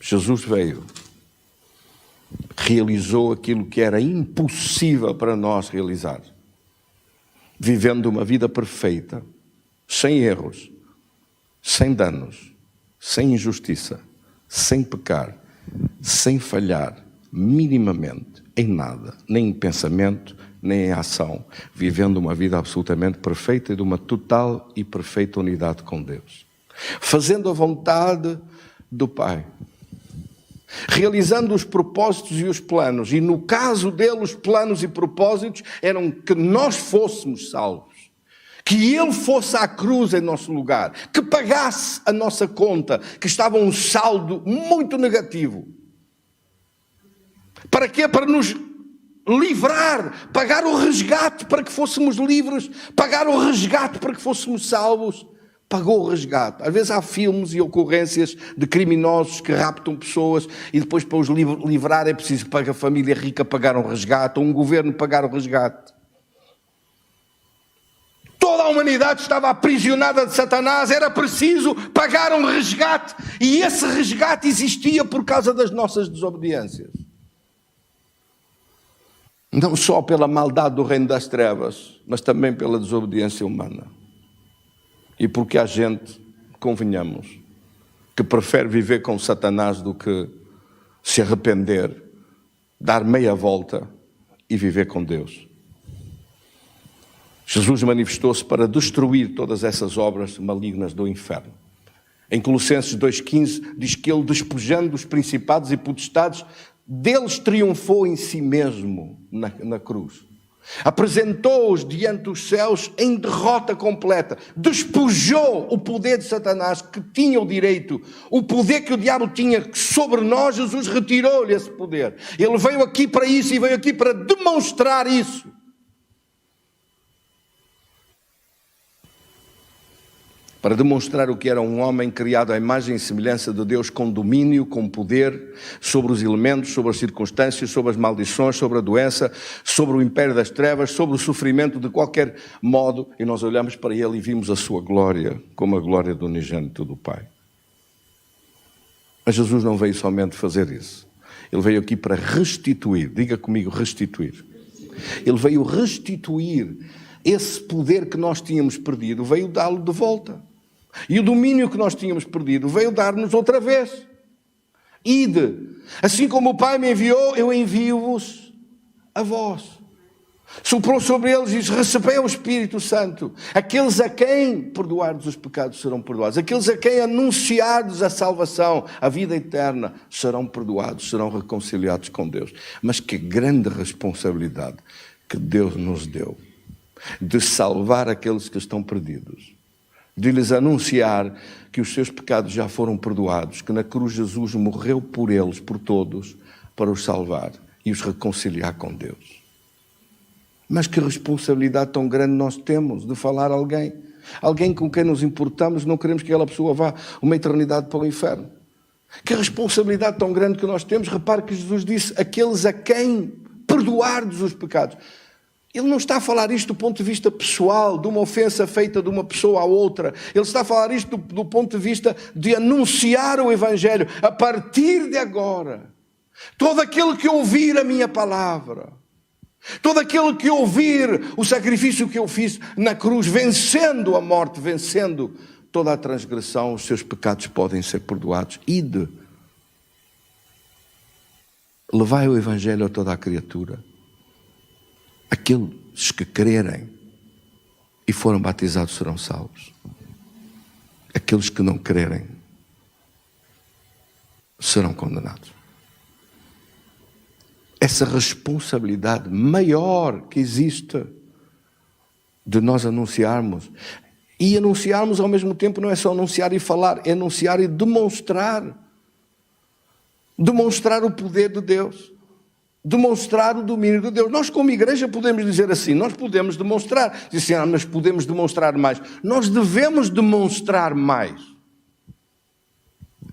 Jesus veio, realizou aquilo que era impossível para nós realizar, vivendo uma vida perfeita, sem erros, sem danos, sem injustiça, sem pecar, sem falhar minimamente em nada, nem em pensamento, nem em ação, vivendo uma vida absolutamente perfeita e de uma total e perfeita unidade com Deus, fazendo a vontade do Pai, realizando os propósitos e os planos. E no caso dele, os planos e propósitos eram que nós fôssemos salvos, que ele fosse à cruz em nosso lugar, que pagasse a nossa conta, que estava um saldo muito negativo. Para quê? Para nos livrar, pagar o resgate para que fôssemos livres, pagar o resgate para que fôssemos salvos. Pagou o resgate. Às vezes há filmes e ocorrências de criminosos que raptam pessoas e depois para os livrar é preciso para a família rica pagar um resgate ou um governo pagar o resgate. Toda a humanidade estava aprisionada de Satanás, era preciso pagar um resgate e esse resgate existia por causa das nossas desobediências. Não só pela maldade do reino das trevas, mas também pela desobediência humana. E porque há gente, convenhamos, que prefere viver com Satanás do que se arrepender, dar meia volta e viver com Deus. Jesus manifestou-se para destruir todas essas obras malignas do inferno. Em Colossenses 2,15 diz que ele, despojando os principados e potestades, deles triunfou em si mesmo na cruz. Apresentou-os diante dos céus em derrota completa. Despojou o poder de Satanás, que tinha o direito, o poder que o diabo tinha sobre nós. Jesus retirou-lhe esse poder. Ele veio aqui para isso e veio aqui para demonstrar isso. Para demonstrar o que era um homem criado à imagem e semelhança de Deus, com domínio, com poder sobre os elementos, sobre as circunstâncias, sobre as maldições, sobre a doença, sobre o império das trevas, sobre o sofrimento de qualquer modo. E nós olhamos para ele e vimos a sua glória, como a glória do unigênito do Pai. Mas Jesus não veio somente fazer isso. Ele veio aqui para restituir, diga comigo, restituir. Ele veio restituir esse poder que nós tínhamos perdido, veio dá-lo de volta. E o domínio que nós tínhamos perdido veio dar-nos outra vez. Ide, assim como o Pai me enviou, eu envio-vos a vós. Soprou sobre eles e diz: recebei o Espírito Santo. Aqueles a quem perdoardes os pecados serão perdoados. Aqueles a quem anunciardes a salvação, a vida eterna, serão perdoados, serão reconciliados com Deus. Mas que grande responsabilidade que Deus nos deu de salvar aqueles que estão perdidos, de lhes anunciar que os seus pecados já foram perdoados, que na cruz Jesus morreu por eles, por todos, para os salvar e os reconciliar com Deus. Mas que responsabilidade tão grande nós temos de falar a alguém com quem nos importamos, não queremos que aquela pessoa vá uma eternidade para o inferno. Que responsabilidade tão grande que nós temos. Repare que Jesus disse: aqueles a quem perdoardes os pecados. Ele não está a falar isto do ponto de vista pessoal, de uma ofensa feita de uma pessoa à outra. Ele está a falar isto do ponto de vista de anunciar o Evangelho. A partir de agora, todo aquele que ouvir a minha palavra, todo aquele que ouvir o sacrifício que eu fiz na cruz, vencendo a morte, vencendo toda a transgressão, os seus pecados podem ser perdoados. Ide, levai o Evangelho a toda a criatura. Aqueles que crerem e foram batizados serão salvos. Aqueles que não crerem serão condenados. Essa responsabilidade maior que existe de nós anunciarmos. E anunciarmos ao mesmo tempo não é só anunciar e falar, é anunciar e demonstrar. Demonstrar o poder de Deus. Demonstrar o domínio de Deus. Nós como igreja podemos dizer assim, nós podemos demonstrar. Dizem assim, mas podemos demonstrar mais. Nós devemos demonstrar mais.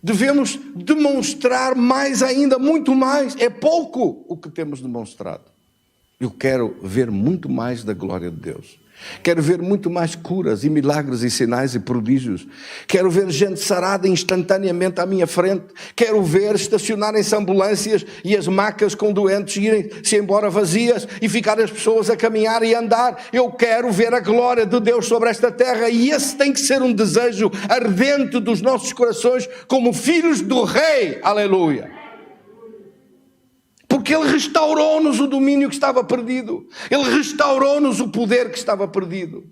Devemos demonstrar mais ainda, muito mais. É pouco o que temos demonstrado. Eu quero ver muito mais da glória de Deus. Quero ver muito mais curas e milagres e sinais e prodígios. Quero ver gente sarada instantaneamente à minha frente. Quero ver estacionarem-se ambulâncias e as macas com doentes irem-se embora vazias e ficar as pessoas a caminhar e a andar. Eu quero ver a glória de Deus sobre esta terra, e esse tem que ser um desejo ardente dos nossos corações como filhos do Rei. Aleluia! Porque Ele restaurou-nos o domínio que estava perdido. Ele restaurou-nos o poder que estava perdido.